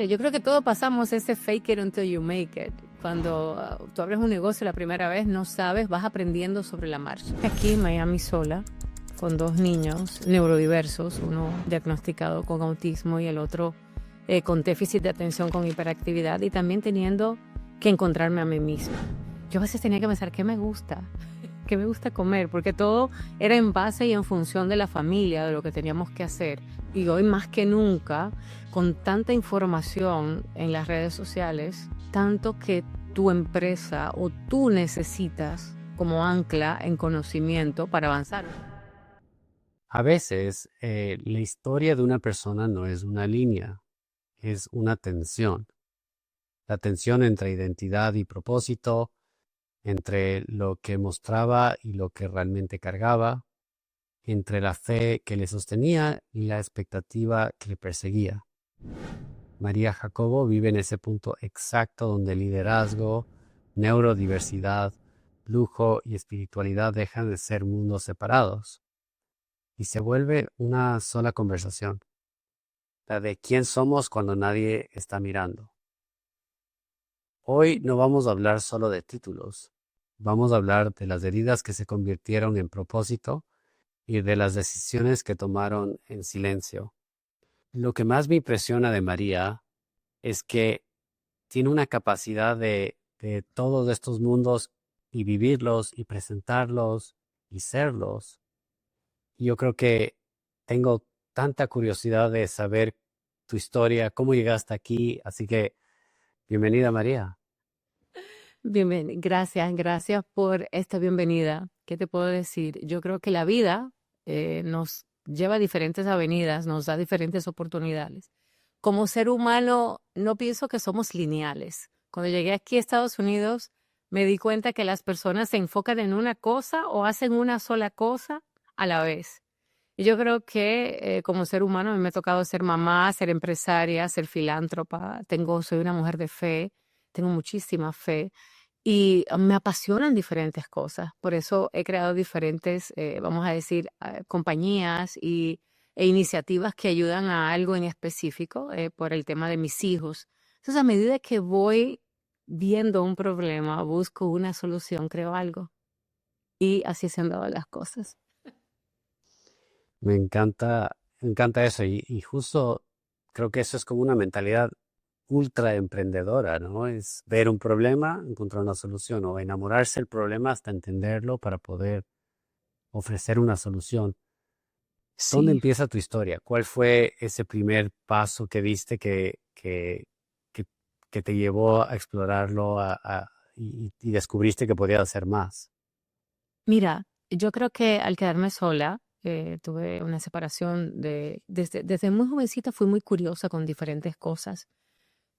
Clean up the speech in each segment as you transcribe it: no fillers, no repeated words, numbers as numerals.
Yo creo que todos pasamos ese fake it until you make it. Cuando tú abres un negocio la primera vez, no sabes, vas aprendiendo sobre la marcha. Aquí en Miami sola, con dos niños neurodiversos, uno diagnosticado con autismo y el otro con déficit de atención con hiperactividad, y también teniendo que encontrarme a mí misma. Yo a veces tenía que pensar qué me gusta comer, porque todo era en base y en función de la familia, de lo que teníamos que hacer. Y hoy más que nunca, con tanta información en las redes sociales, tanto que tu empresa o tú necesitas como ancla en conocimiento para avanzar. A veces, la historia de una persona no es una línea, es una tensión. La tensión entre identidad y propósito, entre lo que mostraba y lo que realmente cargaba, entre la fe que le sostenía y la expectativa que le perseguía. María Jacobo vive en ese punto exacto donde liderazgo, neurodiversidad, lujo y espiritualidad dejan de ser mundos separados y se vuelve una sola conversación, la de quién somos cuando nadie está mirando. Hoy no vamos a hablar solo de títulos, vamos a hablar de las heridas que se convirtieron en propósito y de las decisiones que tomaron en silencio. Lo que más me impresiona de María es que tiene una capacidad de todos estos mundos y vivirlos y presentarlos y serlos. Y yo creo que tengo tanta curiosidad de saber tu historia, cómo llegaste aquí, así que bienvenida María. Gracias por esta bienvenida. ¿Qué te puedo decir? Yo creo que la vida nos lleva a diferentes avenidas, nos da diferentes oportunidades. Como ser humano, no pienso que somos lineales. Cuando llegué aquí a Estados Unidos, me di cuenta que las personas se enfocan en una cosa o hacen una sola cosa a la vez. Y yo creo que como ser humano a mí me ha tocado ser mamá, ser empresaria, ser filántropa. Soy una mujer de fe, tengo muchísima fe y me apasionan diferentes cosas. Por eso he creado diferentes, vamos a decir, compañías e iniciativas que ayudan a algo en específico por el tema de mis hijos. Entonces, a medida que voy viendo un problema, busco una solución, creo algo. Y así se han dado las cosas. Me encanta eso y justo creo que eso es como una mentalidad ultra emprendedora, ¿no? Es ver un problema, encontrar una solución o enamorarse del problema hasta entenderlo para poder ofrecer una solución. ¿Dónde Sí. empieza tu historia? ¿Cuál fue ese primer paso que diste que, que te llevó a explorarlo y descubriste que podías hacer más? Mira, yo creo que al quedarme sola, tuve una separación desde muy jovencita fui muy curiosa con diferentes cosas,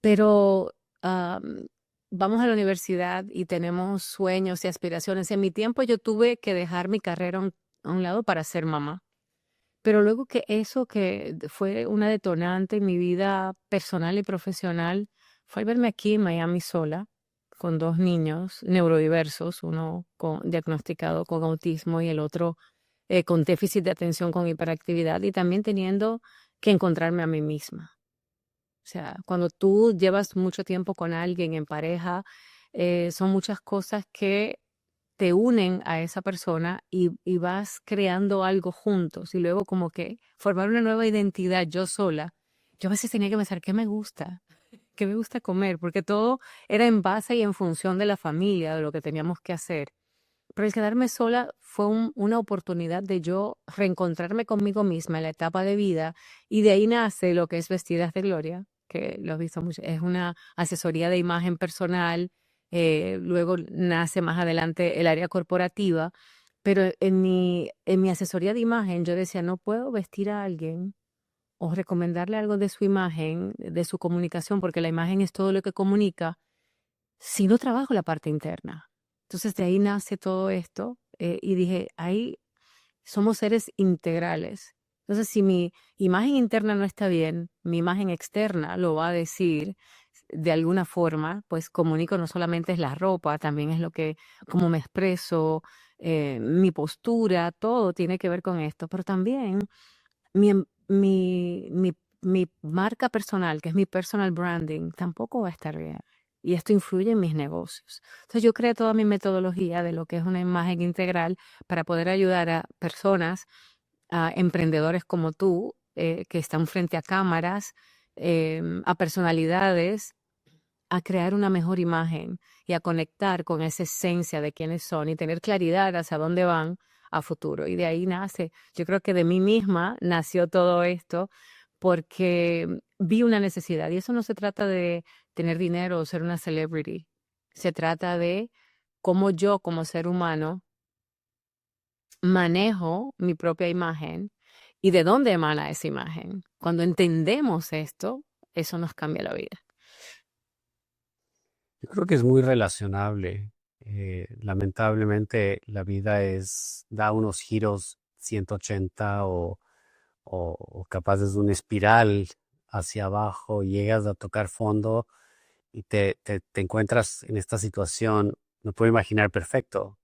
pero vamos a la universidad y tenemos sueños y aspiraciones. En mi tiempo yo tuve que dejar mi carrera a un lado para ser mamá, pero luego que eso que fue una detonante en mi vida personal y profesional fue al verme aquí en Miami sola con dos niños neurodiversos, uno diagnosticado con autismo y el otro con déficit de atención con hiperactividad, y también teniendo que encontrarme a mí misma. O sea, cuando tú llevas mucho tiempo con alguien en pareja, son muchas cosas que te unen a esa persona y vas creando algo juntos y luego como que formar una nueva identidad yo sola. Yo a veces tenía que pensar qué me gusta comer, porque todo era en base y en función de la familia, de lo que teníamos que hacer. Pero el quedarme sola fue una oportunidad de yo reencontrarme conmigo misma en la etapa de vida, y de ahí nace lo que es Vestidas de Gloria, que lo has visto mucho. Es una asesoría de imagen personal, luego nace más adelante el área corporativa, pero en mi asesoría de imagen yo decía, no puedo vestir a alguien o recomendarle algo de su imagen, de su comunicación, porque la imagen es todo lo que comunica, si no trabajo la parte interna. Entonces de ahí nace todo esto, y dije, ahí somos seres integrales. Entonces si mi imagen interna no está bien, mi imagen externa lo va a decir de alguna forma. Pues comunico, no solamente es la ropa, también es lo que, cómo me expreso, mi postura, todo tiene que ver con esto, pero también mi mi marca personal, que es mi personal branding, tampoco va a estar bien. Y esto influye en mis negocios. Entonces yo creé toda mi metodología de lo que es una imagen integral para poder ayudar a personas, a emprendedores como tú, que están frente a cámaras, a personalidades, a crear una mejor imagen y a conectar con esa esencia de quiénes son y tener claridad hacia dónde van a futuro. Y de ahí nace, yo creo que de mí misma nació todo esto porque vi una necesidad. Y eso no se trata de tener dinero o ser una celebrity. Se trata de cómo yo como ser humano manejo mi propia imagen y de dónde emana esa imagen. Cuando entendemos esto, eso nos cambia la vida. Yo creo que es muy relacionable. Lamentablemente la vida da unos giros 180 o capaz es una espiral hacia abajo, llegas a tocar fondo y te encuentras en esta situación, no puedo imaginar perfecto,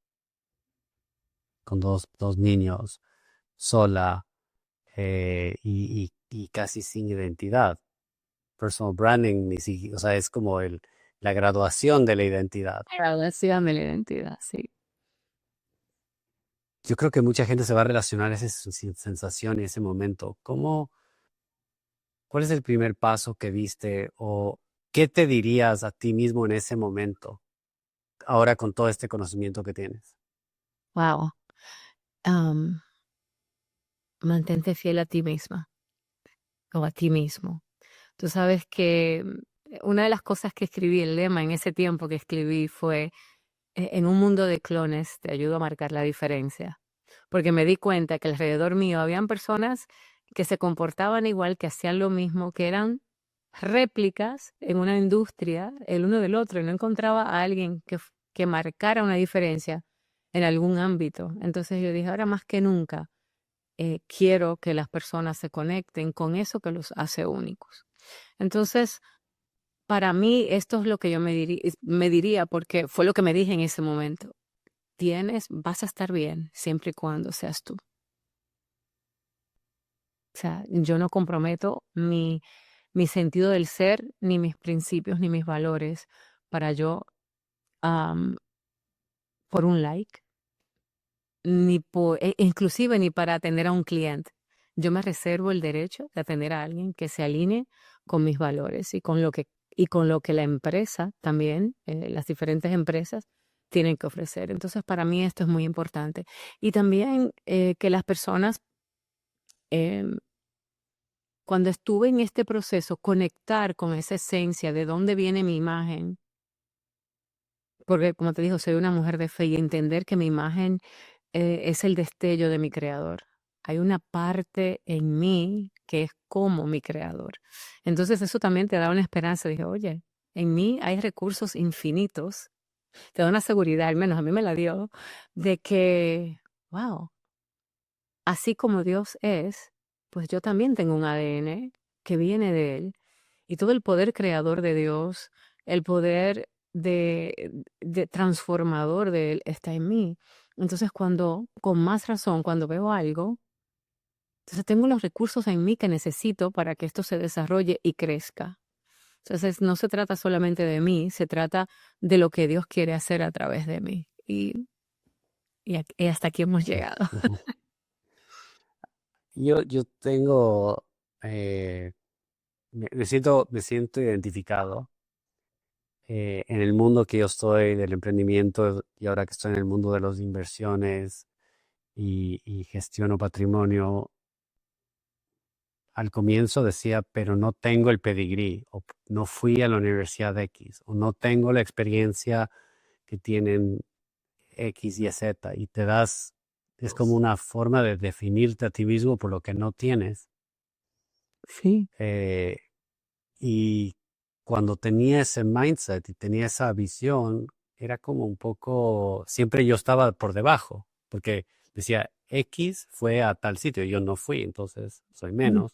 con dos niños, sola y casi sin identidad. Personal branding, ni siquiera, o sea, es como la graduación de la identidad. Graduación de la identidad, sí. Yo creo que mucha gente se va a relacionar a esa sensación y ese momento. ¿Cuál es el primer paso que viste o qué te dirías a ti mismo en ese momento, ahora con todo este conocimiento que tienes? Wow. Am, Mantente fiel a ti misma o a ti mismo. Tú sabes que una de las cosas que escribí, el lema en ese tiempo que escribí fue, en un mundo de clones te ayudo a marcar la diferencia. Porque me di cuenta que alrededor mío habían personas que se comportaban igual, que hacían lo mismo, que eran réplicas en una industria el uno del otro y no encontraba a alguien que marcara una diferencia en algún ámbito. Entonces yo dije, ahora más que nunca, quiero que las personas se conecten con eso que los hace únicos. Entonces, para mí, esto es lo que yo me diría, porque fue lo que me dije en ese momento. Vas a estar bien siempre y cuando seas tú. O sea, yo no comprometo mi sentido del ser, ni mis principios, ni mis valores para yo, am, por un like, inclusive ni para atender a un cliente. Yo me reservo el derecho de atender a alguien que se alinee con mis valores y con lo que la empresa también, las diferentes empresas tienen que ofrecer. Entonces, para mí esto es muy importante. Y también que las personas, em, cuando estuve en este proceso, conectar con esa esencia de dónde viene mi imagen, porque como te digo, soy una mujer de fe y entender que mi imagen es el destello de mi creador. Hay una parte en mí que es como mi creador. Entonces eso también te da una esperanza. Dije, oye, en mí hay recursos infinitos. Te da una seguridad, al menos a mí me la dio, de que, wow, así como Dios es, pues yo también tengo un ADN que viene de Él. Y todo el poder creador de Dios, el poder de transformador de Él está en mí. Entonces, con más razón, cuando veo algo, entonces tengo los recursos en mí que necesito para que esto se desarrolle y crezca. Entonces, no se trata solamente de mí, se trata de lo que Dios quiere hacer a través de mí. Y hasta aquí hemos llegado. Yo eh, me siento identificado en el mundo que yo estoy del emprendimiento y ahora que estoy en el mundo de las inversiones y gestiono patrimonio. Al comienzo decía, pero no tengo el pedigrí, o no fui a la Universidad X, o no tengo la experiencia que tienen X y Z, y es como una forma de definirte a ti mismo por lo que no tienes. Sí, Eh, y cuando tenía ese mindset y tenía esa visión, era como un poco, siempre yo estaba por debajo, porque decía, X fue a tal sitio, y yo no fui, entonces soy mm, menos.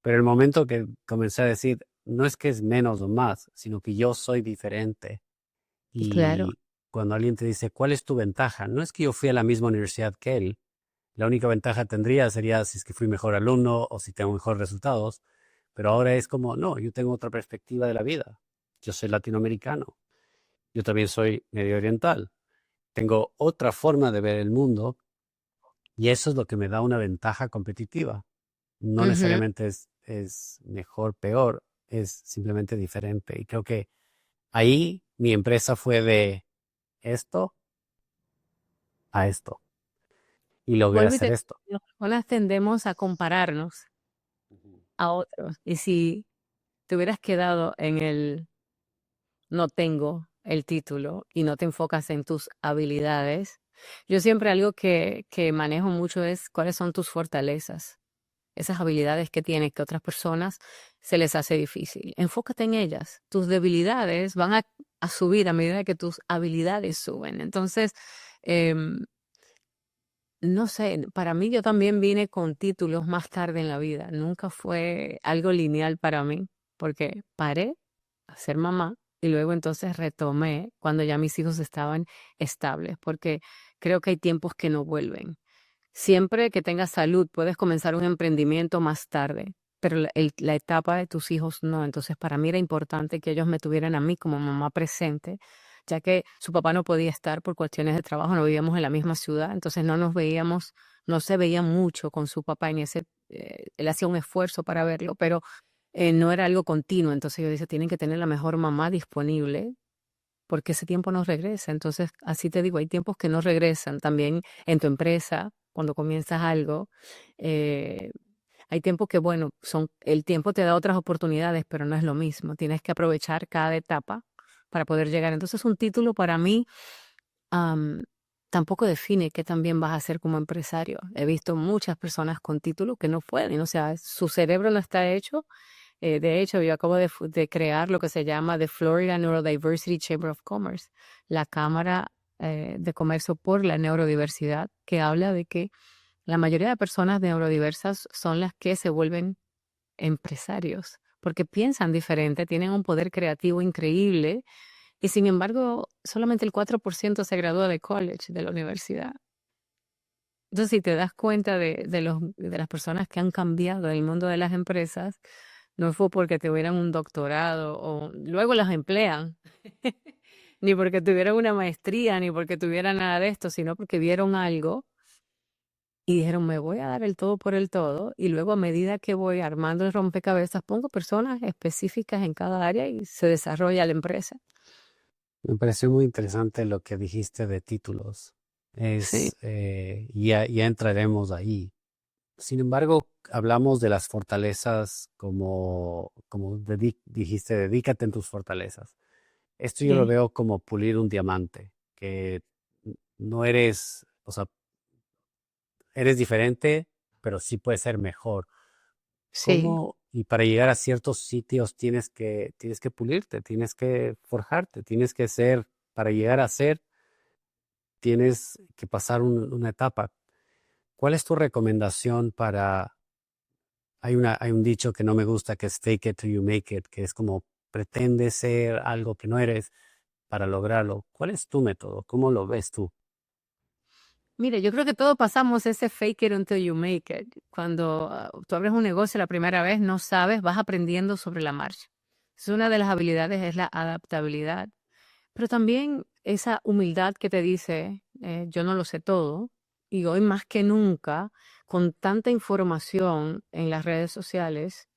Pero el momento que comencé a decir, no es que es menos o más, sino que yo soy diferente. claro, Y cuando alguien te dice, ¿cuál es tu ventaja? No es que yo fui a la misma universidad que él. La única ventaja sería si es que fui mejor alumno o si tengo mejores resultados. Pero ahora es como, no, yo tengo otra perspectiva de la vida. Yo soy latinoamericano. Yo también soy medio oriental. Tengo otra forma de ver el mundo y eso es lo que me da una ventaja competitiva. No Ujú. necesariamente es mejor, peor, es simplemente diferente. Y creo que ahí mi empresa fue de esto a esto y logré Vuelvo y hacer te esto. Las personas tendemos a compararnos Ujú. a otros. Y si te hubieras quedado en el no tengo el título y no te enfocas en tus habilidades, yo siempre algo que manejo mucho es cuáles son tus fortalezas, esas habilidades que tienes que otras personas se les hace difícil. Enfócate en ellas. Tus debilidades van a subir a medida que tus habilidades suben. Entonces, em, no sé, para mí yo también vine con títulos más tarde en la vida. Nunca fue algo lineal para mí, porque paré a ser mamá y luego entonces retomé cuando ya mis hijos estaban estables, porque creo que hay tiempos que no vuelven. Siempre que tengas salud, puedes comenzar un emprendimiento más tarde, pero la etapa de tus hijos no. Entonces, para mí era importante que ellos me tuvieran a mí como mamá presente, ya que su papá no podía estar por cuestiones de trabajo, no vivíamos en la misma ciudad, entonces no nos veíamos, no se veía mucho con su papá en ese, él hacía un esfuerzo para verlo, pero no era algo continuo. Entonces yo decía, tienen que tener la mejor mamá disponible porque ese tiempo no regresa. Entonces, así te digo, hay tiempos que no regresan. También en tu empresa, cuando comienzas algo, eh, hay tiempos que, bueno, el tiempo te da otras oportunidades, pero no es lo mismo. Tienes que aprovechar cada etapa para poder llegar. Entonces, un título para mí am, tampoco define qué también vas a hacer como empresario. He visto muchas personas con título que no pueden, o sea, su cerebro no está hecho. De hecho, yo acabo de crear lo que se llama The Florida Neurodiversity Chamber of Commerce, la Cámara de Comercio por la Neurodiversidad, que habla de que la mayoría de personas neurodiversas son las que se vuelven empresarios, porque piensan diferente, tienen un poder creativo increíble y sin embargo solamente el 4% se gradúa de college, de la universidad. Entonces, si te das cuenta de las personas que han cambiado el mundo de las empresas, no fue porque tuvieran un doctorado o luego las emplean, ni porque tuvieran una maestría, ni porque tuvieran nada de esto, sino porque vieron algo y dijeron, me voy a dar el todo por el todo. Y luego a medida que voy armando el rompecabezas, pongo personas específicas en cada área y se desarrolla la empresa. Me pareció muy interesante lo que dijiste de títulos. Sí, Ya entraremos ahí. Sin embargo, hablamos de las fortalezas dijiste, dedícate en tus fortalezas. Esto yo lo sí, veo como pulir un diamante, que no eres, o sea, eres diferente, pero sí puedes ser mejor. sí. ¿Cómo? Y para llegar a ciertos sitios tienes que pulirte, tienes que forjarte, tienes que ser, para llegar a ser, tienes que pasar una etapa. ¿Cuál es tu recomendación para hay un dicho que no me gusta que es fake it till you make it, que es como pretende ser algo que no eres para lograrlo. ¿Cuál es tu método? ¿Cómo lo ves tú? Mire, yo creo que todos pasamos ese fake it until you make it. Cuando tú abres un negocio la primera vez, no sabes, vas aprendiendo sobre la marcha. Es una de las habilidades, es la adaptabilidad, pero también esa humildad que te dice, yo no lo sé todo, y hoy más que nunca, con tanta información en las redes sociales,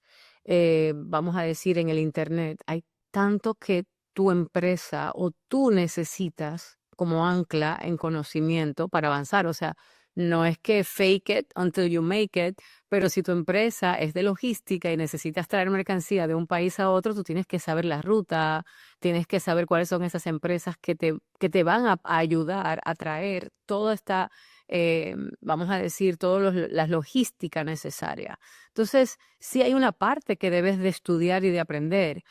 vamos a decir en el internet, hay tanto que tu empresa o tú necesitas como ancla en conocimiento para avanzar. O sea, no es que fake it until you make it, pero si tu empresa es de logística y necesitas traer mercancía de un país a otro, tú tienes que saber la ruta, tienes que saber cuáles son esas empresas que te van a ayudar a traer toda esta, vamos a decir, toda la logística necesaria. Entonces, sí hay una parte que debes de estudiar y de aprender,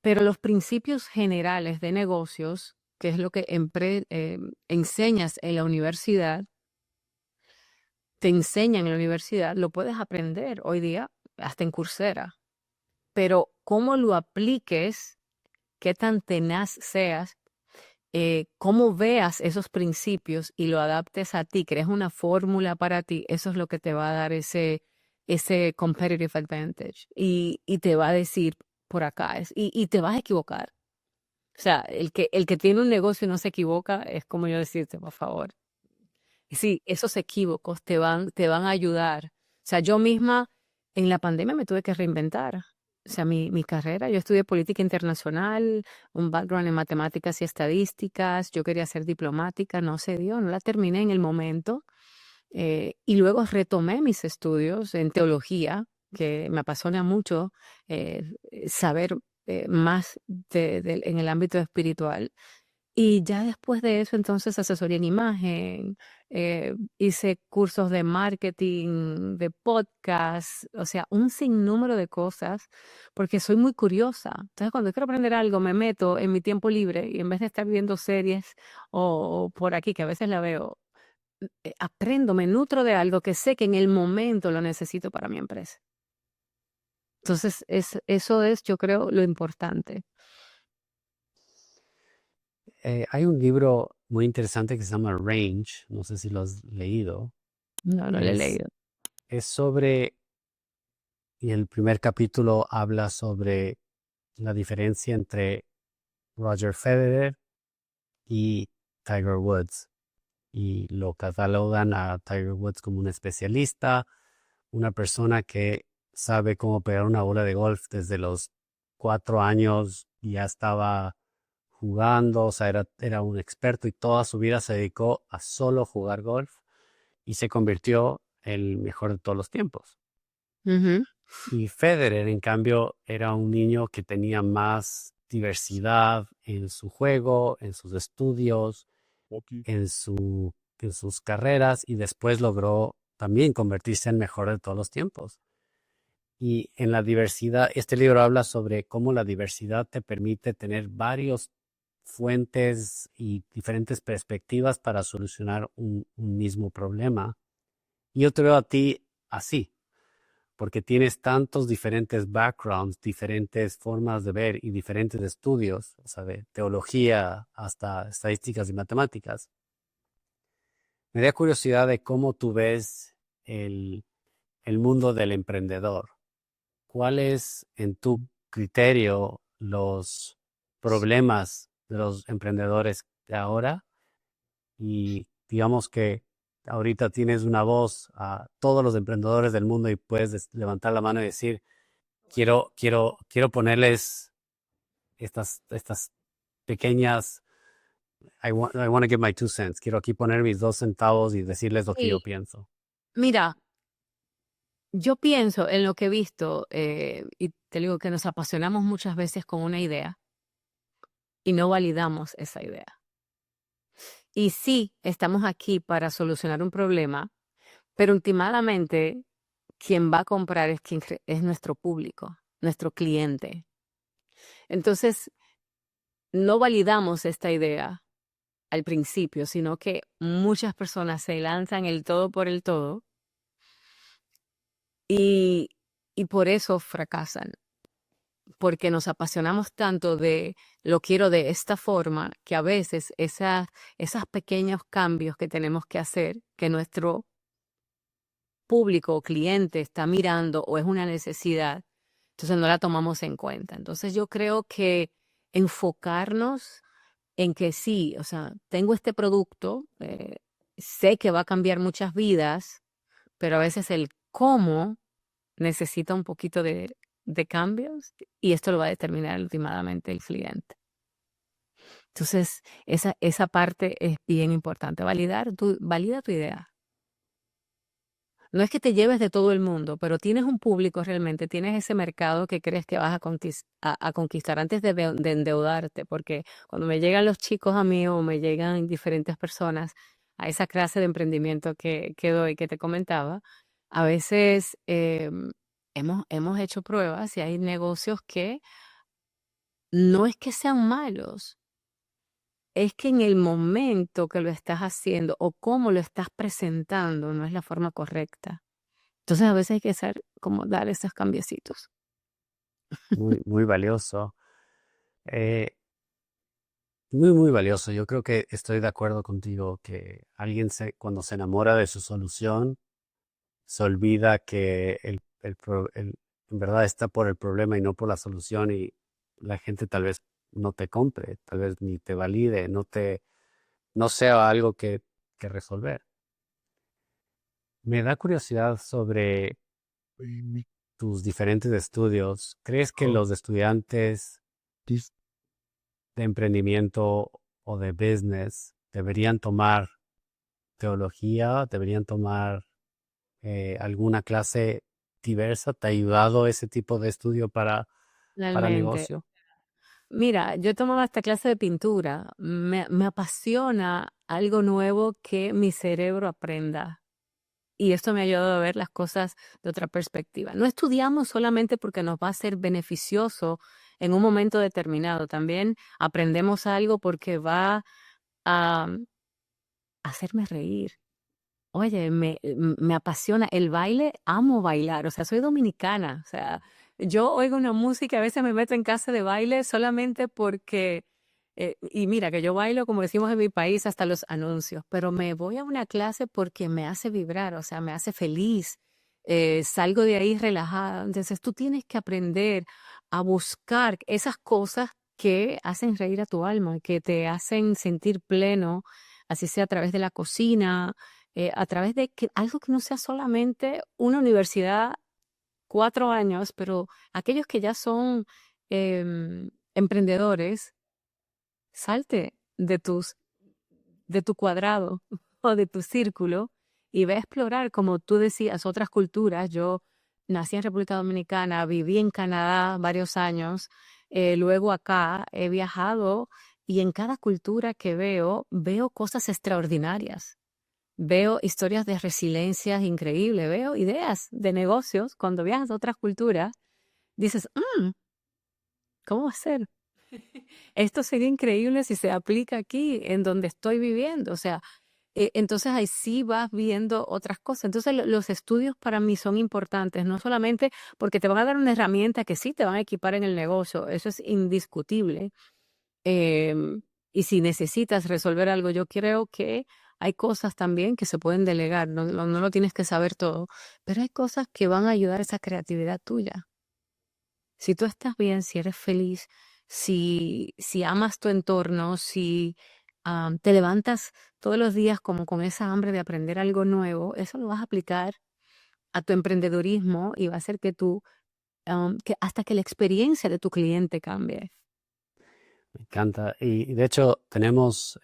pero los principios generales de negocios, que es lo que enseñas en la universidad, te enseñan en la universidad, lo puedes aprender hoy día hasta en Coursera, pero cómo lo apliques, qué tan tenaz seas, cómo veas esos principios y lo adaptes a ti, crees una fórmula para ti, eso es lo que te va a dar ese competitive advantage y te va a decir por acá y te vas a equivocar. O sea, el que tiene un negocio y no se equivoca es como yo decirte, por favor. Y sí, esos equívocos te van a ayudar. O sea, yo misma en la pandemia me tuve que reinventar. O sea, mi carrera, yo estudié política internacional, un background en matemáticas y estadísticas, yo quería ser diplomática, no se dio, no la terminé en el momento. Y luego retomé mis estudios en teología, que me apasiona mucho saber más en el ámbito espiritual. Y ya después de eso, entonces asesoría en imagen, hice cursos de marketing, de podcast, o sea, un sinnúmero de cosas, porque soy muy curiosa. Entonces, cuando quiero aprender algo, me meto en mi tiempo libre y en vez de estar viendo series o por aquí, que a veces la veo, aprendo, me nutro de algo que sé que en el momento lo necesito para mi empresa. Entonces, eso es, yo creo, lo importante. Hay un libro muy interesante que se llama Range, no sé si lo has leído. No, no lo he Es, leído. es sobre, y el primer capítulo habla sobre la diferencia entre Roger Federer y Tiger Woods. Y lo catalogan a Tiger Woods como un especialista, una persona que sabe cómo pegar una bola de golf desde los 4 años y ya estaba jugando, o sea, era un experto y toda su vida se dedicó a solo jugar golf y se convirtió en el mejor de todos los tiempos. Ujú, Y Federer, en cambio, era un niño que tenía más diversidad en su juego, en sus estudios, en sus carreras y después logró también convertirse en mejor de todos los tiempos. Y en la diversidad, este libro habla sobre cómo la diversidad te permite tener varios fuentes y diferentes perspectivas para solucionar un mismo problema. Y yo te veo a ti así, porque tienes tantos diferentes backgrounds, diferentes formas de ver y diferentes estudios, o sea, de teología hasta estadísticas y matemáticas. Me da curiosidad de cómo tú ves el, el mundo del emprendedor. ¿Cuáles, en tu criterio, los problemas de los emprendedores de ahora? Y digamos que ahorita tienes una voz a todos los emprendedores del mundo y puedes levantar la mano y decir, quiero ponerles estas pequeñas, I want to give my 2 cents. Quiero aquí poner mis 2 centavos y decirles lo que yo sí, pienso. mira, yo pienso en lo que he visto y te digo que nos apasionamos muchas veces con una idea y no validamos esa idea. Y sí, estamos aquí para solucionar un problema, pero últimamente quien va a comprar es es nuestro público, nuestro cliente. Entonces, no validamos esta idea al principio, sino que muchas personas se lanzan el todo por el todo y, y por eso fracasan, porque nos apasionamos tanto de lo quiero de esta forma, que a veces esos pequeños cambios que tenemos que hacer, que nuestro público o cliente está mirando o es una necesidad, entonces no la tomamos en cuenta. Entonces yo creo que enfocarnos en que sí, o sea, tengo este producto, sé que va a cambiar muchas vidas, pero a veces el cómo necesita un poquito de cambios y esto lo va a determinar últimamente el cliente. Entonces, esa parte es bien importante, valida tu idea. No es que te lleves de todo el mundo, pero tienes un público realmente, tienes ese mercado que crees que vas a conquistar antes de endeudarte, porque cuando me llegan los chicos a mí o me llegan diferentes personas a esa clase de emprendimiento que doy, que te comentaba, a veces hemos hecho pruebas y hay negocios que no es que sean malos, es que en el momento que lo estás haciendo o cómo lo estás presentando no es la forma correcta. Entonces a veces hay que hacer como dar esos cambiecitos. Muy, muy valioso. Eh, Muy, muy valioso. Yo creo que estoy de acuerdo contigo que cuando se enamora de su solución, se olvida que en verdad está por el problema y no por la solución y la gente tal vez no te compre, tal vez ni te valide, no sea algo que resolver. Me da curiosidad sobre tus diferentes estudios. ¿Crees que los estudiantes de emprendimiento o de business deberían tomar teología, deberían tomar alguna clase diversa? ¿Te ha ayudado ese tipo de estudio para Realmente. negocio? Mira, yo tomaba esta clase de pintura. Me apasiona algo nuevo que mi cerebro aprenda. Y esto me ha ayudado a ver las cosas de otra perspectiva. No estudiamos solamente porque nos va a ser beneficioso en un momento determinado. También aprendemos algo porque va a hacerme reír. Oye, me apasiona el baile, amo bailar, o sea, soy dominicana, o sea, yo oigo una música, a veces me meto en casa de baile solamente porque, y mira, que yo bailo, como decimos en mi país, hasta los anuncios, pero me voy a una clase porque me hace vibrar, o sea, me hace feliz, salgo de ahí relajada, entonces tú tienes que aprender a buscar esas cosas que hacen reír a tu alma, que te hacen sentir pleno, así sea a través de la cocina, a través de algo que no sea solamente una universidad, 4 años, pero aquellos que ya son emprendedores, salte de tu cuadrado o de tu círculo y ve a explorar, como tú decías, otras culturas. Yo nací en República Dominicana, viví en Canadá varios años, luego acá he viajado y en cada cultura que veo cosas extraordinarias. Veo historias de resiliencia increíbles, veo ideas de negocios. Cuando viajas a otras culturas, dices, ¿cómo va a ser? Esto sería increíble si se aplica aquí, en donde estoy viviendo. O sea, entonces ahí sí vas viendo otras cosas. Entonces los estudios para mí son importantes, no solamente porque te van a dar una herramienta que sí te van a equipar en el negocio, eso es indiscutible. Em, y si necesitas resolver algo, yo creo que hay cosas también que se pueden delegar, no lo tienes que saber todo, pero hay cosas que van a ayudar a esa creatividad tuya. Si tú estás bien, si eres feliz, si amas tu entorno, si te levantas todos los días como con esa hambre de aprender algo nuevo, eso lo vas a aplicar a tu emprendedurismo y va a hacer que que hasta que la experiencia de tu cliente cambie. Me encanta. Y de hecho tenemos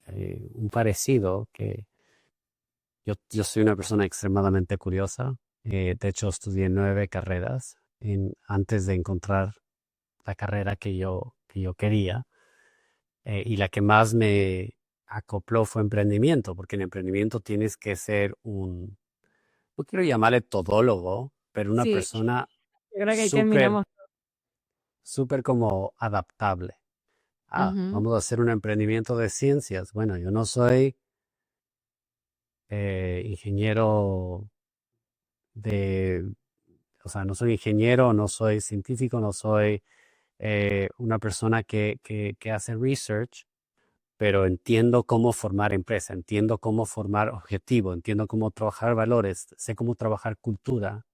un parecido que yo soy una persona extremadamente curiosa. De hecho, estudié 9 carreras antes de encontrar la carrera que yo quería. Y la que más me acopló fue emprendimiento, porque en emprendimiento tienes que ser no quiero llamarle todólogo, pero una Sí, persona yo creo que ahí súper, terminamos. súper como adaptable. Ujú. Vamos a hacer un emprendimiento de ciencias. Bueno, yo no soy ingeniero de, o sea, no soy ingeniero, no soy científico, no soy una persona que hace research, pero entiendo cómo formar empresa, entiendo cómo formar objetivo, entiendo cómo trabajar valores, sé cómo trabajar cultura.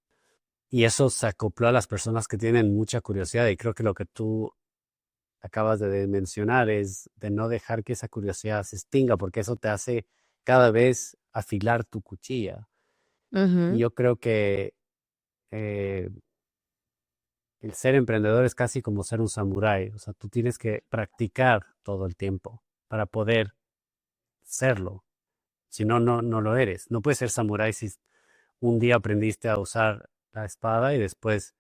Y eso se acopló a las personas que tienen mucha curiosidad y creo que lo que tú acabas de mencionar es de no dejar que esa curiosidad se extinga porque eso te hace cada vez afilar tu cuchilla. Y Ujú. yo creo que eh, el ser emprendedor es casi como ser un samurái, o sea, tú tienes que practicar todo el tiempo para poder serlo. Si no, no lo eres. No puedes ser samurái si un día aprendiste a usar la espada y después,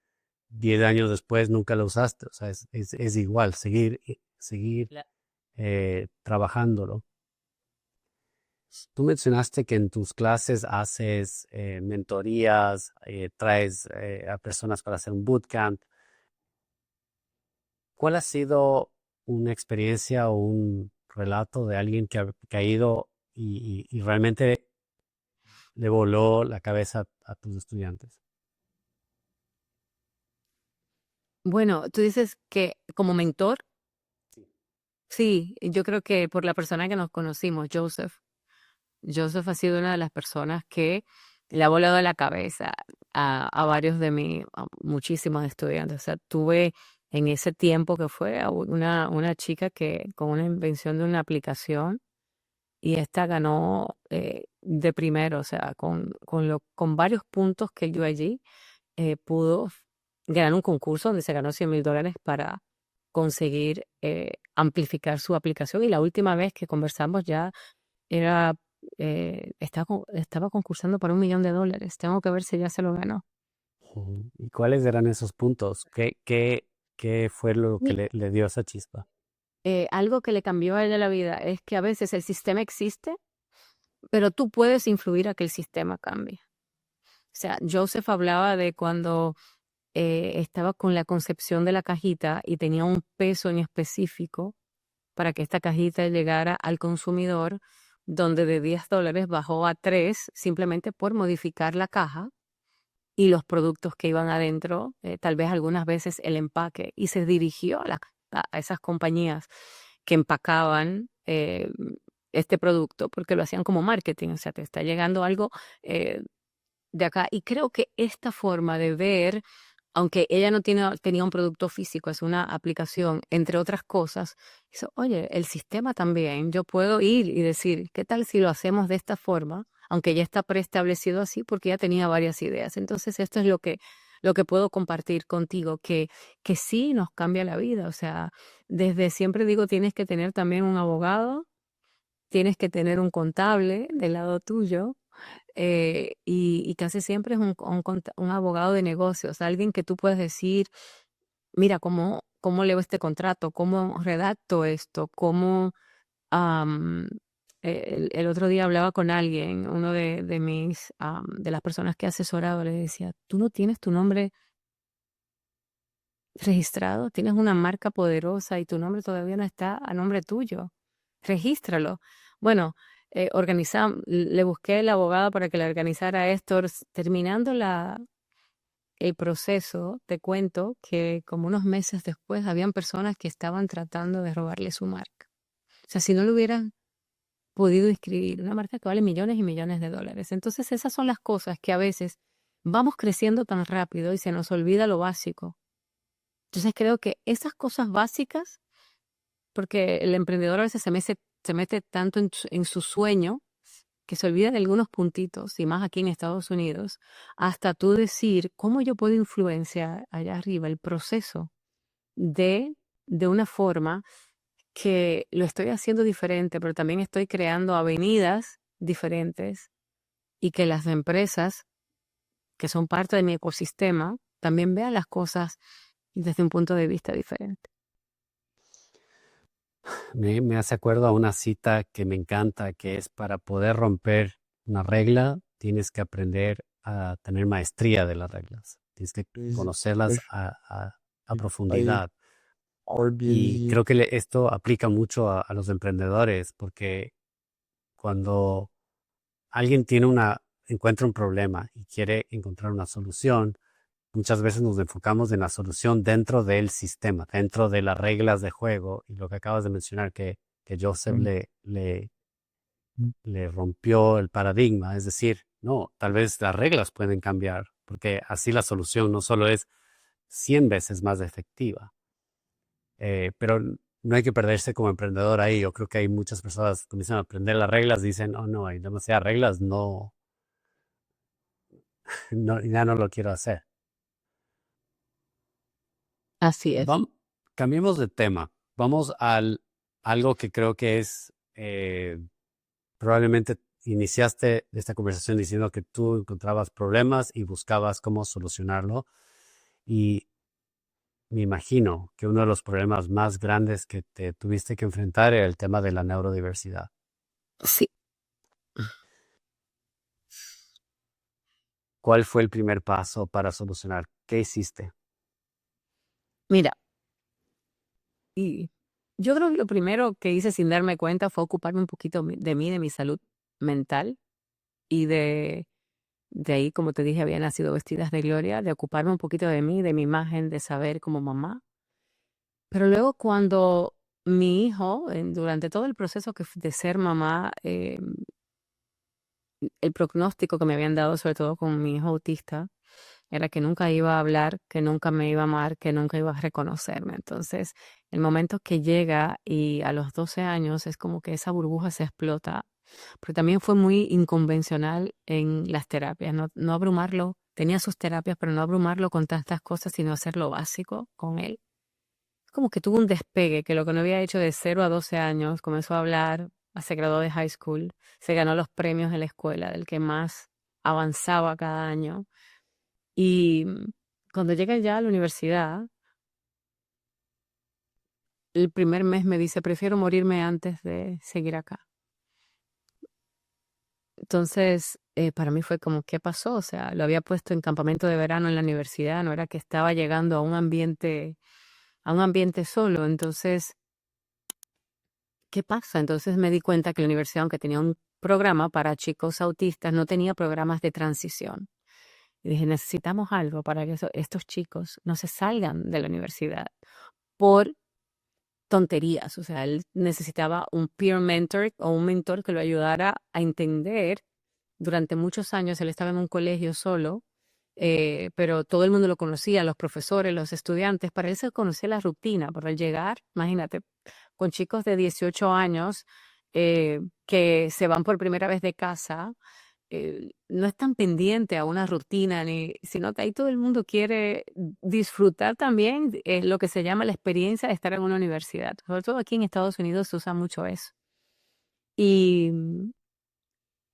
10 años después, nunca la usaste. O sea, es igual, seguir La- trabajándolo. Tú mencionaste que en tus clases haces mentorías, traes a personas para hacer un bootcamp. ¿Cuál ha sido una experiencia o un relato de alguien que ha ido y realmente le voló la cabeza a tus estudiantes? Bueno, tú dices que como mentor, sí, yo creo que por la persona que nos conocimos, Joseph. Joseph ha sido una de las personas que le ha volado la cabeza a varios a muchísimos estudiantes. O sea, tuve en ese tiempo que fue a una chica que con una invención de una aplicación y esta ganó de primero, o sea, con varios puntos que dio allí, pudo ganar un concurso donde se ganó $100,000 para conseguir amplificar su aplicación. Y la última vez que conversamos ya era, estaba concursando para $1,000,000. Tengo que ver si ya se lo ganó. Ujú. ¿Y cuáles eran esos puntos? ¿Qué fue lo que Y le dio esa chispa? algo que le cambió a ella la vida es que a veces el sistema existe, pero tú puedes influir a que el sistema cambie. O sea, Joseph hablaba de cuando estaba con la concepción de la cajita y tenía un peso en específico para que esta cajita llegara al consumidor, donde de $10 bajó a 3 simplemente por modificar la caja y los productos que iban adentro, tal vez algunas veces el empaque, y se dirigió a esas compañías que empacaban este producto porque lo hacían como marketing, o sea, te está llegando algo eh, de acá. Y creo que esta forma de ver, aunque ella no tenía un producto físico, es una aplicación, entre otras cosas, dice, oye, el sistema también, yo puedo ir y decir, ¿qué tal si lo hacemos de esta forma? Aunque ya está preestablecido así, porque ya tenía varias ideas. Entonces, esto es lo que puedo compartir contigo, que sí nos cambia la vida. O sea, desde siempre digo, tienes que tener también un abogado, tienes que tener un contable del lado tuyo, y casi siempre es un abogado de negocios, alguien que tú puedes decir, mira, ¿cómo leo este contrato? ¿Cómo redacto esto? Am, el otro día hablaba con alguien, uno de las personas que he asesorado, le decía, tú no tienes tu nombre registrado, tienes una marca poderosa y tu nombre todavía no está a nombre tuyo. Regístralo. Bueno, le busqué la abogada para que le organizara esto. Terminando el proceso, te cuento que como unos meses después habían personas que estaban tratando de robarle su marca. O sea, si no lo hubieran podido inscribir, una marca que vale millones y millones de dólares. Entonces, esas son las cosas que a veces vamos creciendo tan rápido y se nos olvida lo básico. Entonces, creo que esas cosas básicas, porque el emprendedor a veces se mete tanto en su sueño que se olvida de algunos puntitos, y más aquí en Estados Unidos, hasta tú decir cómo yo puedo influenciar allá arriba el proceso de, de una forma que lo estoy haciendo diferente, pero también estoy creando avenidas diferentes y que las empresas que son parte de mi ecosistema también vean las cosas desde un punto de vista diferente. Me hace acuerdo a una cita que me encanta, que es para poder romper una regla, tienes que aprender a tener maestría de las reglas. Tienes que conocerlas a profundidad. Y creo que esto aplica mucho a los emprendedores, porque cuando alguien encuentra un problema y quiere encontrar una solución, muchas veces nos enfocamos en la solución dentro del sistema, dentro de las reglas de juego. Y lo que acabas de mencionar, que Joseph le rompió el paradigma, es decir, no, tal vez las reglas pueden cambiar, porque así la solución no solo es 100 veces más efectiva, pero no hay que perderse como emprendedor ahí. Yo creo que hay muchas personas que comienzan a aprender las reglas, dicen, oh no, hay demasiadas reglas, no, no, ya no lo quiero hacer. Así es. Cambiemos de tema. Vamos al algo que creo que es probablemente iniciaste esta conversación diciendo que tú encontrabas problemas y buscabas cómo solucionarlo. Y me imagino que uno de los problemas más grandes que te tuviste que enfrentar era el tema de la neurodiversidad. Sí. ¿Cuál fue el primer paso para solucionar? ¿Qué hiciste? Mira, y yo creo que lo primero que hice sin darme cuenta fue ocuparme un poquito de mí, de mi salud mental y de ahí, como te dije, había nacido Vestidas de Gloria, de ocuparme un poquito de mí, de mi imagen, de saber como mamá. Pero luego cuando mi hijo, durante todo el proceso de ser mamá, el pronóstico que me habían dado, sobre todo con mi hijo autista, era que nunca iba a hablar, que nunca me iba a amar, que nunca iba a reconocerme. Entonces, el momento que llega y a los 12 años es como que esa burbuja se explota, pero también fue muy inconvencional en las terapias, no abrumarlo, tenía sus terapias, pero no abrumarlo con tantas cosas, sino hacer lo básico con él. Como que tuvo un despegue, que lo que no había hecho de 0 a 12 años, comenzó a hablar, se graduó de high school, se ganó los premios de la escuela, del que más avanzaba cada año. Y cuando llega ya a la universidad, el primer mes me dice, prefiero morirme antes de seguir acá. Entonces, para mí fue como, ¿qué pasó? O sea, lo había puesto en campamento de verano en la universidad, no era que estaba llegando a un ambiente solo. Entonces, ¿qué pasa? Entonces me di cuenta que la universidad, aunque tenía un programa para chicos autistas, no tenía programas de transición. Y dije, necesitamos algo para que estos chicos no se salgan de la universidad por tonterías. O sea, él necesitaba un peer mentor o un mentor que lo ayudara a entender. Durante muchos años él estaba en un colegio solo, pero todo el mundo lo conocía, los profesores, los estudiantes. Para él se conocía la rutina, pero al llegar, imagínate, con chicos de 18 años que se van por primera vez de casa, no están pendientes a una rutina, sino que ahí todo el mundo quiere disfrutar también lo que se llama la experiencia de estar en una universidad. Sobre todo aquí en Estados Unidos se usa mucho eso. Y,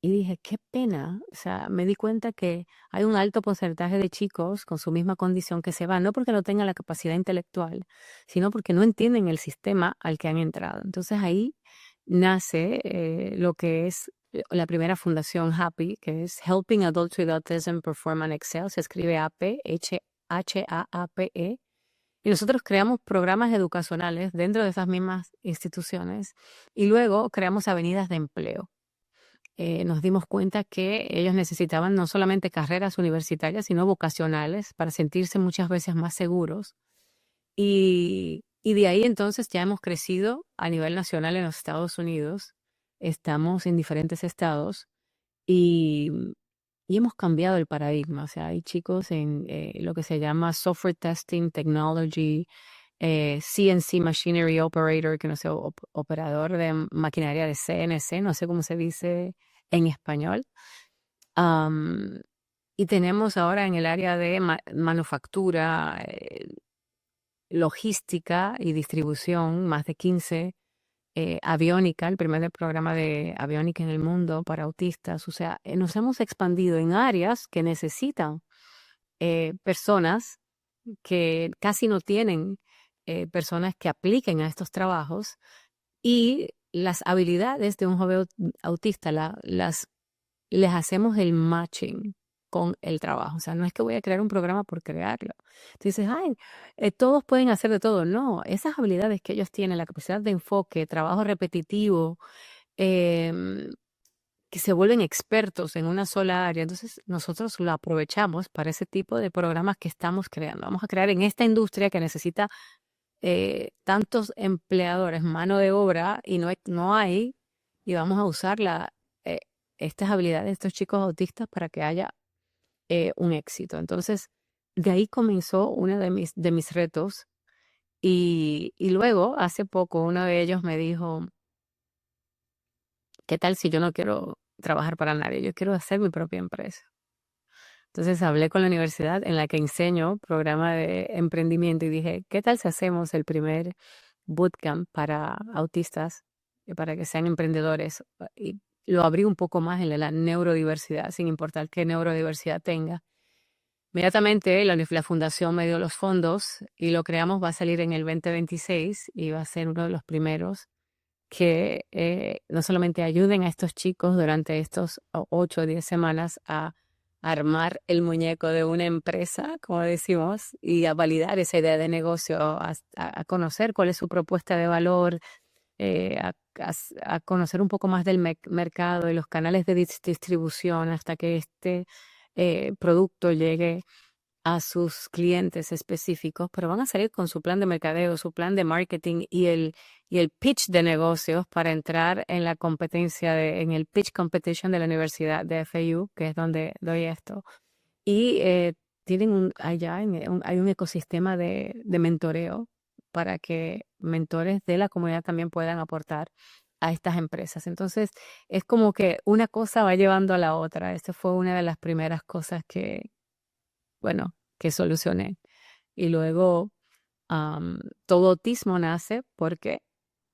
y dije, qué pena. O sea, me di cuenta que hay un alto porcentaje de chicos con su misma condición que se van, no porque no tengan la capacidad intelectual, sino porque no entienden el sistema al que han entrado. Entonces ahí nace lo que es la primera fundación Happy, que es Helping Adults with Autism Perform and Excel. Se escribe AP, HAAPE. Y nosotros creamos programas educacionales dentro de esas mismas instituciones y luego creamos avenidas de empleo. Nos dimos cuenta que ellos necesitaban no solamente carreras universitarias, sino vocacionales para sentirse muchas veces más seguros. Y de ahí entonces ya hemos crecido a nivel nacional en los Estados Unidos. Estamos en diferentes estados y, y hemos cambiado el paradigma. O sea, hay chicos en lo que se llama Software Testing Technology, CNC Machinery Operator, que no sé, operador de maquinaria de CNC, no sé cómo se dice en español. Am, y tenemos ahora en el área de manufactura, logística y distribución, más de 15, aviónica, el primer programa de aviónica en el mundo para autistas. O sea, nos hemos expandido en áreas que necesitan personas que casi no tienen personas que apliquen a estos trabajos y las habilidades de un joven autista les hacemos el matching con el trabajo. O sea, no es que voy a crear un programa por crearlo. Tú dices, ay, todos pueden hacer de todo. No, esas habilidades que ellos tienen, la capacidad de enfoque, trabajo repetitivo, em, que se vuelven expertos en una sola área. Entonces, nosotros lo aprovechamos para ese tipo de programas que estamos creando. Vamos a crear en esta industria que necesita tantos empleadores, mano de obra, y no hay, y vamos a usar eh, estas habilidades de estos chicos autistas para que haya un éxito. Entonces, de ahí comenzó uno de mis retos. Y luego, hace poco, uno de ellos me dijo, ¿qué tal si yo no quiero trabajar para nadie? Yo quiero hacer mi propia empresa. Entonces hablé con la universidad en la que enseño programa de emprendimiento y dije, ¿qué tal si hacemos el primer bootcamp para autistas, para que sean emprendedores? Y lo abrí un poco más en la neurodiversidad, sin importar qué neurodiversidad tenga. Inmediatamente la fundación me dio los fondos y lo creamos, va a salir en el 2026 y va a ser uno de los primeros que no solamente ayuden a estos chicos durante estos 8 o 10 semanas a armar el muñeco de una empresa, como decimos, y a validar esa idea de negocio, a conocer cuál es su propuesta de valor, a conocer un poco más del mercado y los canales de distribución hasta que este producto llegue a sus clientes específicos, pero van a salir con su plan de mercadeo, su plan de marketing y el pitch de negocios para entrar en la competencia, en el pitch competition de la Universidad de FAU, que es donde doy esto. Y tienen hay un ecosistema de mentoreo para que mentores de la comunidad también puedan aportar a estas empresas. Entonces, es como que una cosa va llevando a la otra. Esta fue una de las primeras cosas que solucioné. Y luego, todo autismo nace porque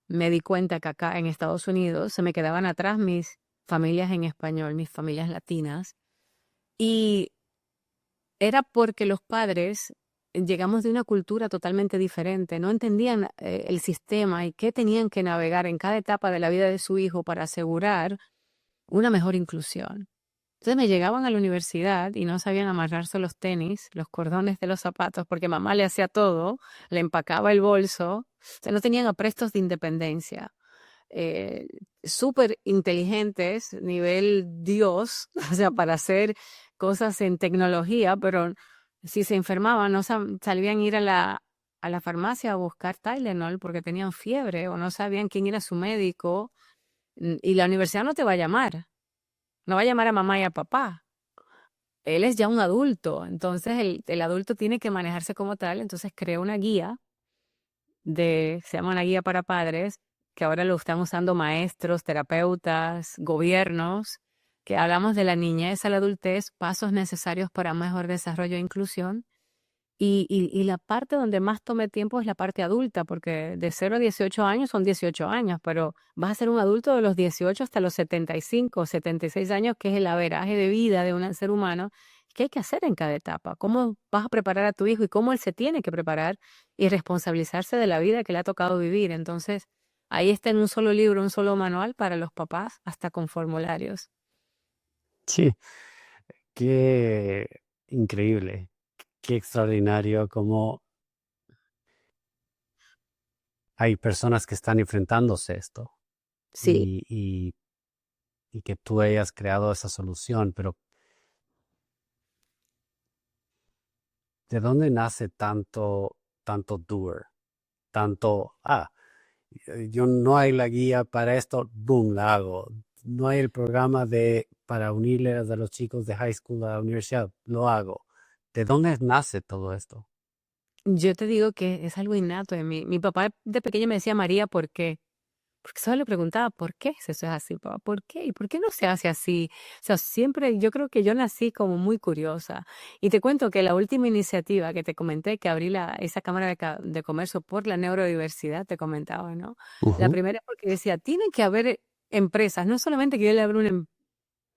me di cuenta que acá en Estados Unidos se me quedaban atrás mis familias en español, mis familias latinas. Y era porque los padres llegamos de una cultura totalmente diferente, no entendían el sistema y qué tenían que navegar en cada etapa de la vida de su hijo para asegurar una mejor inclusión. Entonces me llegaban a la universidad y no sabían amarrarse los tenis, los cordones de los zapatos, porque mamá le hacía todo, le empacaba el bolso, o sea, no tenían aprestos de independencia. eh, Súper inteligentes, nivel Dios, o sea, para hacer cosas en tecnología, pero si se enfermaban, no sabían ir a la farmacia a buscar Tylenol porque tenían fiebre o no sabían quién era su médico. Y la universidad no te va a llamar, no va a llamar a mamá y a papá. Él es ya un adulto, entonces el adulto tiene que manejarse como tal, entonces creó una guía se llama una guía para padres, que ahora lo están usando maestros, terapeutas, gobiernos, que hablamos de la niñez a la adultez, pasos necesarios para mejor desarrollo e inclusión. Y la parte donde más tome tiempo es la parte adulta, porque de 0 a 18 años son 18 años, pero vas a ser un adulto de los 18 hasta los 75, 76 años, que es el averaje de vida de un ser humano. ¿Qué hay que hacer en cada etapa? ¿Cómo vas a preparar a tu hijo y cómo él se tiene que preparar y responsabilizarse de la vida que le ha tocado vivir? Entonces, ahí está en un solo libro, un solo manual para los papás, hasta con formularios. Sí, qué increíble, qué extraordinario cómo hay personas que están enfrentándose a esto Sí. y, y que tú hayas creado esa solución, pero ¿de dónde nace tanto doer? Tanto, yo no hay la guía para esto, boom, la hago. No hay el programa para unirles a los chicos de high school a la universidad, lo hago. ¿De dónde nace todo esto? Yo te digo que es algo innato en mí. Mi papá de pequeña me decía, María, ¿por qué? Porque solo le preguntaba, ¿por qué eso es así, papá? ¿Por qué? ¿Y por qué no se hace así? O sea, siempre yo creo que yo nací como muy curiosa. Y te cuento que la última iniciativa que te comenté, que abrí esa Cámara de Comercio por la neurodiversidad, te comentaba, ¿no? La Ujú. primera es porque decía, tienen que haber empresas, no solamente que yo le abra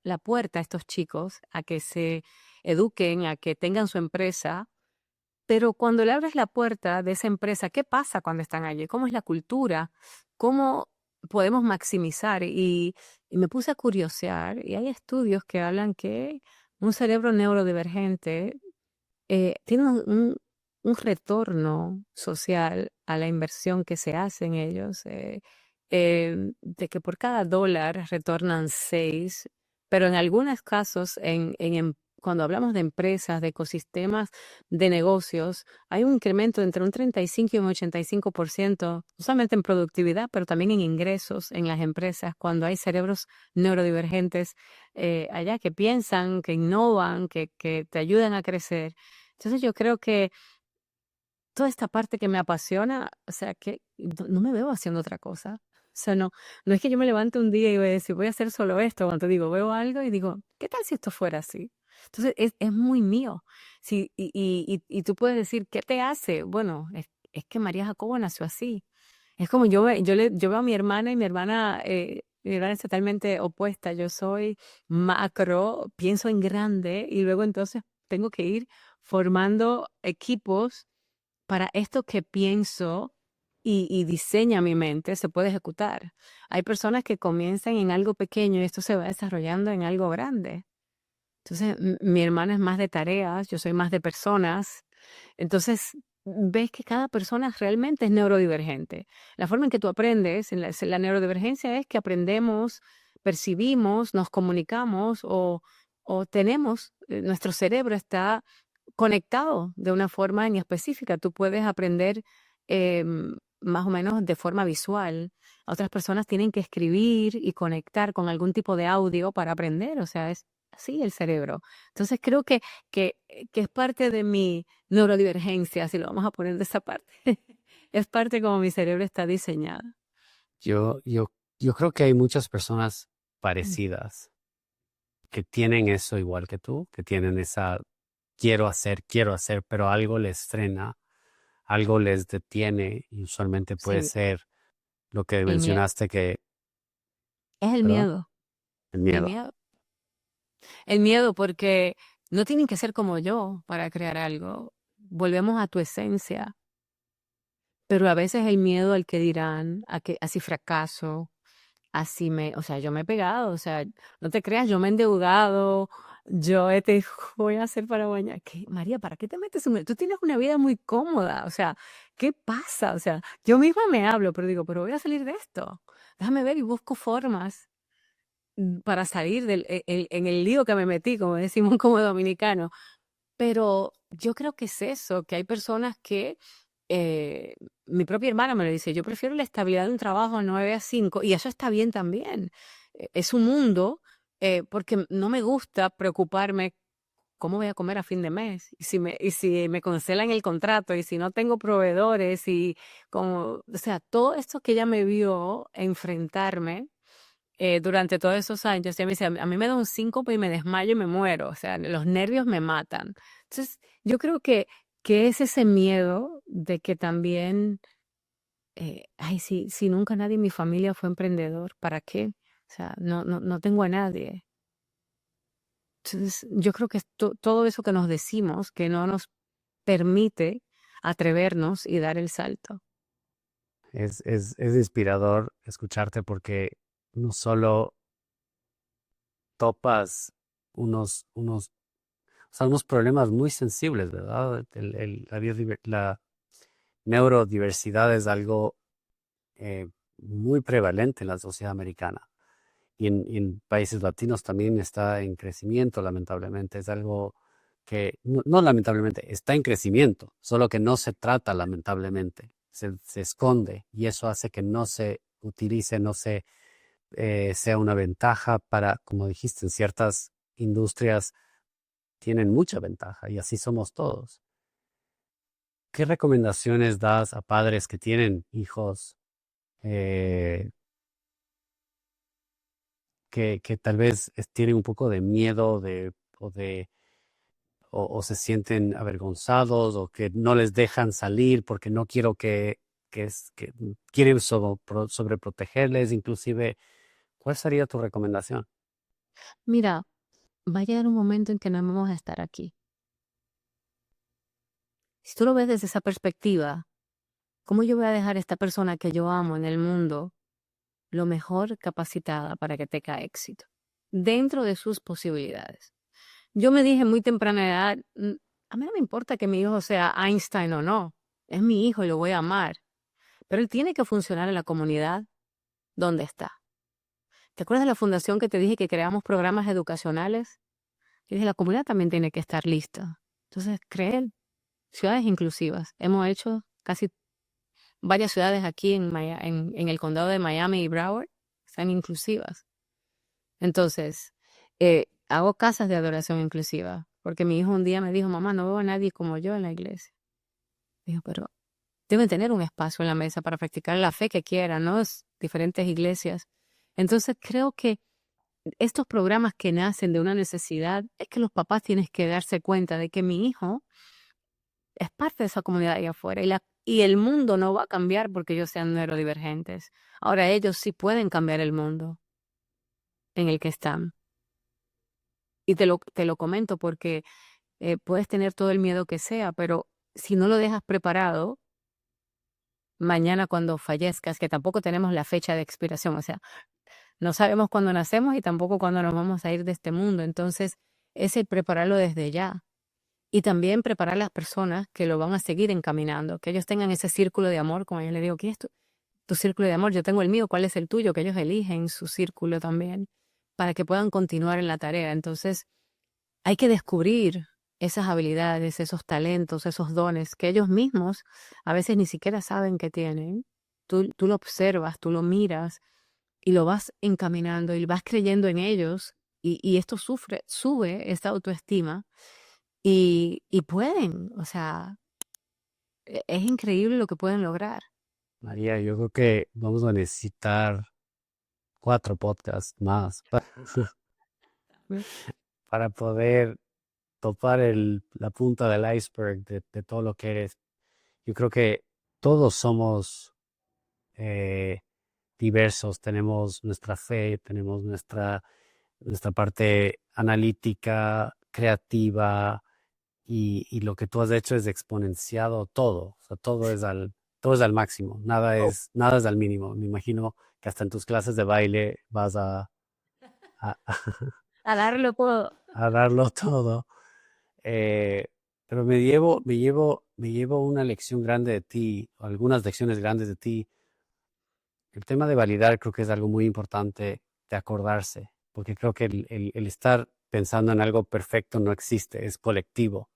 la puerta a estos chicos a que se eduquen, a que tengan su empresa, pero cuando le abres la puerta de esa empresa, ¿qué pasa cuando están allí? ¿Cómo es la cultura? ¿Cómo podemos maximizar? Y me puse a curiosear y hay estudios que hablan que un cerebro neurodivergente tiene un retorno social a la inversión que se hace en ellos, de que por cada dólar retornan 6, pero en algunos casos, cuando hablamos de empresas, de ecosistemas de negocios, hay un incremento entre un 35 y un 85%, no solamente en productividad, pero también en ingresos en las empresas, cuando hay cerebros neurodivergentes allá que piensan, que innovan, que te ayudan a crecer. Entonces yo creo que toda esta parte que me apasiona, o sea, que no me veo haciendo otra cosa. O sea, no es que yo me levante un día y voy a decir, voy a hacer solo esto. Cuando digo, veo algo y digo, ¿qué tal si esto fuera así? Entonces es muy mío. Sí, y tú puedes decir, ¿qué te hace? Bueno, es que María Jacobo nació así. Es como yo veo a mi hermana y mi hermana es totalmente opuesta. Yo soy macro, pienso en grande y luego entonces tengo que ir formando equipos para esto que pienso y diseña mi mente se puede ejecutar. Hay personas que comienzan en algo pequeño y esto se va desarrollando en algo grande. Entonces, mi hermana es más de tareas, yo soy más de personas. Entonces, ves que cada persona realmente es neurodivergente. La forma en que tú aprendes, la neurodivergencia es que aprendemos, percibimos, nos comunicamos o tenemos, nuestro cerebro está conectado de una forma en específica. Tú puedes aprender más o menos de forma visual. Otras personas tienen que escribir y conectar con algún tipo de audio para aprender. O sea, es así el cerebro. Entonces creo que es parte de mi neurodivergencia, si lo vamos a poner de esa parte. Es parte como mi cerebro está diseñado. Yo, yo, yo creo que hay muchas personas Mm. parecidas que tienen eso igual que tú, que tienen esa quiero hacer, pero algo les frena, algo les detiene, y usualmente puede Sí, ser lo que el miedo. mencionaste que, Es el perdón, miedo. el El miedo. miedo. El miedo porque no tienen que ser como yo para crear algo. Volvemos a tu esencia. Pero a veces el miedo al que dirán, a que así fracaso, o sea, yo me he pegado, o sea, no te creas, yo me he endeudado, voy a hacer para bañar. ¿Qué, María, ¿para qué te metes tú tienes una vida muy cómoda, o sea, ¿qué pasa? O sea, yo misma me hablo, pero digo, pero voy a salir de esto. Déjame ver y busco formas para salir en el lío que me metí, como decimos como dominicanos. Pero yo creo que es eso, que hay personas que, eh, mi propia hermana me lo dice, yo prefiero la estabilidad de un trabajo 9 a 5 y eso está bien también. Es un mundo, porque no me gusta preocuparme cómo voy a comer a fin de mes y si me cancelan el contrato y si no tengo proveedores y como, o sea, todo esto que ella me vio enfrentarme durante todos esos años, ella me dice, a mí me da un síncope y me desmayo y me muero, o sea, los nervios me matan. Entonces, yo creo que es ese miedo de que también, ay, si nunca nadie en mi familia fue emprendedor, ¿para qué? O sea, no tengo a nadie. Entonces, yo creo que es todo eso que nos decimos que no nos permite atrevernos y dar el salto. Es inspirador escucharte porque no solo topas unos, o sea, unos problemas muy sensibles, ¿verdad? La neurodiversidad es algo eh, muy prevalente en la sociedad americana. Y en países latinos también está en crecimiento, lamentablemente. Es algo que, no lamentablemente, está en crecimiento, solo que no se trata lamentablemente, se esconde y eso hace que no se utilice, no se sea una ventaja para, como dijiste, en ciertas industrias tienen mucha ventaja y así somos todos. ¿Qué recomendaciones das a padres que tienen hijos eh, que tal vez tienen un poco de miedo o se sienten avergonzados o que no les dejan salir porque no quiero que quieren sobreprotegerles, inclusive, ¿cuál sería tu recomendación? Mira, va a llegar un momento en que no vamos a estar aquí. Si tú lo ves desde esa perspectiva, ¿cómo yo voy a dejar a esta persona que yo amo en el mundo lo mejor capacitada para que tenga éxito dentro de sus posibilidades? Yo me dije muy temprana edad, a mí no me importa que mi hijo sea Einstein o no, es mi hijo y lo voy a amar, pero él tiene que funcionar en la comunidad donde está. ¿Te acuerdas de la fundación que te dije que creamos programas educacionales? Y dije, la comunidad también tiene que estar lista. Entonces, creer ciudades inclusivas. Hemos hecho casi varias ciudades aquí en el condado de Miami y Broward, están inclusivas. Entonces, hago casas de adoración inclusiva, porque mi hijo un día me dijo, mamá, no veo a nadie como yo en la iglesia. Dijo, pero deben tener un espacio en la mesa para practicar la fe que quieran, ¿no? Es diferentes iglesias. Entonces, creo que estos programas que nacen de una necesidad es que los papás tienen que darse cuenta de que mi hijo es parte de esa comunidad ahí afuera y el mundo no va a cambiar porque ellos sean neurodivergentes. Ahora ellos sí pueden cambiar el mundo en el que están. Y te lo comento porque puedes tener todo el miedo que sea, pero si no lo dejas preparado, mañana cuando fallezcas, que tampoco tenemos la fecha de expiración, o sea, no sabemos cuándo nacemos y tampoco cuándo nos vamos a ir de este mundo. Entonces, es el prepararlo desde ya. Y también preparar a las personas que lo van a seguir encaminando, que ellos tengan ese círculo de amor, como yo le digo, ¿quién es tu círculo de amor? Yo tengo el mío, ¿cuál es el tuyo? Que ellos eligen su círculo también, para que puedan continuar en la tarea. Entonces, hay que descubrir esas habilidades, esos talentos, esos dones que ellos mismos a veces ni siquiera saben que tienen. Tú lo observas, tú lo miras y lo vas encaminando y vas creyendo en ellos y esto sube esta autoestima y pueden, o sea, es increíble lo que pueden lograr. María, yo creo que vamos a necesitar 4 podcasts más para poder topar la punta del iceberg de todo lo que eres. Yo creo que todos somos eh, diversos, tenemos nuestra fe, tenemos nuestra parte analítica, creativa, y lo que tú has hecho es exponenciado todo, o sea, todo es al máximo, nada es al mínimo. Me imagino que hasta en tus clases de baile vas a, A darlo puedo. a darlo todo. Eh, pero me llevo una lección grande de ti, o algunas lecciones grandes de ti. El tema de validar creo que es algo muy importante de acordarse, porque creo que el estar pensando en algo perfecto no existe, es colectivo.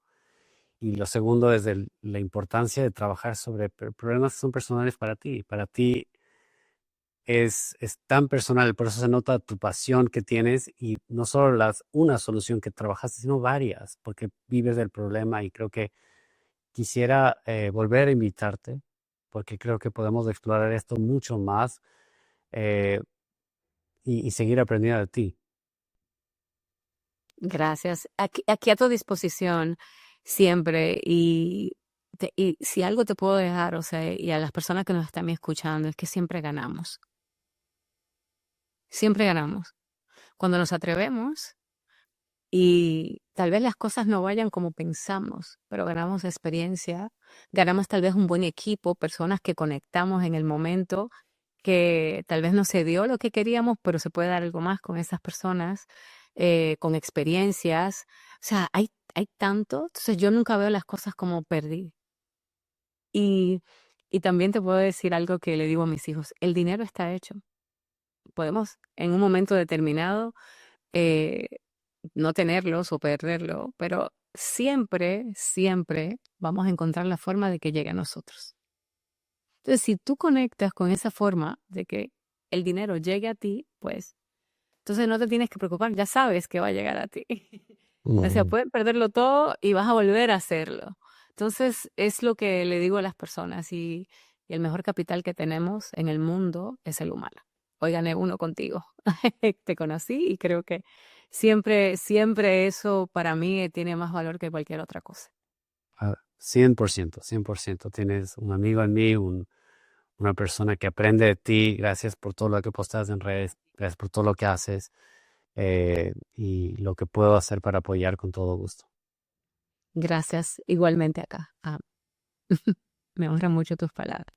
Y lo segundo es la importancia de trabajar sobre problemas que son personales para ti. Para ti es tan personal, por eso se nota tu pasión que tienes y no solo una solución que trabajaste, sino varias, porque vives del problema y creo que quisiera volver a invitarte, porque creo que podemos explorar esto mucho más eh, y seguir aprendiendo de ti. Gracias. Aquí a tu disposición siempre. Y si algo te puedo dejar, o sea, y a las personas que nos están escuchando, es que siempre ganamos. Siempre ganamos. Cuando nos atrevemos y tal vez las cosas no vayan como pensamos, pero ganamos experiencia, ganamos tal vez un buen equipo, personas que conectamos en el momento, que tal vez no se dio lo que queríamos, pero se puede dar algo más con esas personas, con experiencias. O sea, hay tanto, entonces yo nunca veo las cosas como perdí. Y, y también te puedo decir algo que le digo a mis hijos, el dinero está hecho. Podemos en un momento determinado eh, no tenerlos o perderlo, pero siempre, siempre vamos a encontrar la forma de que llegue a nosotros. Entonces, si tú conectas con esa forma de que el dinero llegue a ti, pues entonces no te tienes que preocupar, ya sabes que va a llegar a ti. O sea, Ujú. puedes perderlo todo y vas a volver a hacerlo. Entonces, es lo que le digo a las personas y el mejor capital que tenemos en el mundo es el humano. Hoy gané uno contigo. Te conocí y creo que siempre, siempre eso para mí tiene más valor que cualquier otra cosa. 100%, 100%. Tienes un amigo en mí, una persona que aprende de ti. Gracias por todo lo que postas en redes, gracias por todo lo que haces y lo que puedo hacer para apoyar con todo gusto. Gracias igualmente acá. Me honran mucho tus palabras.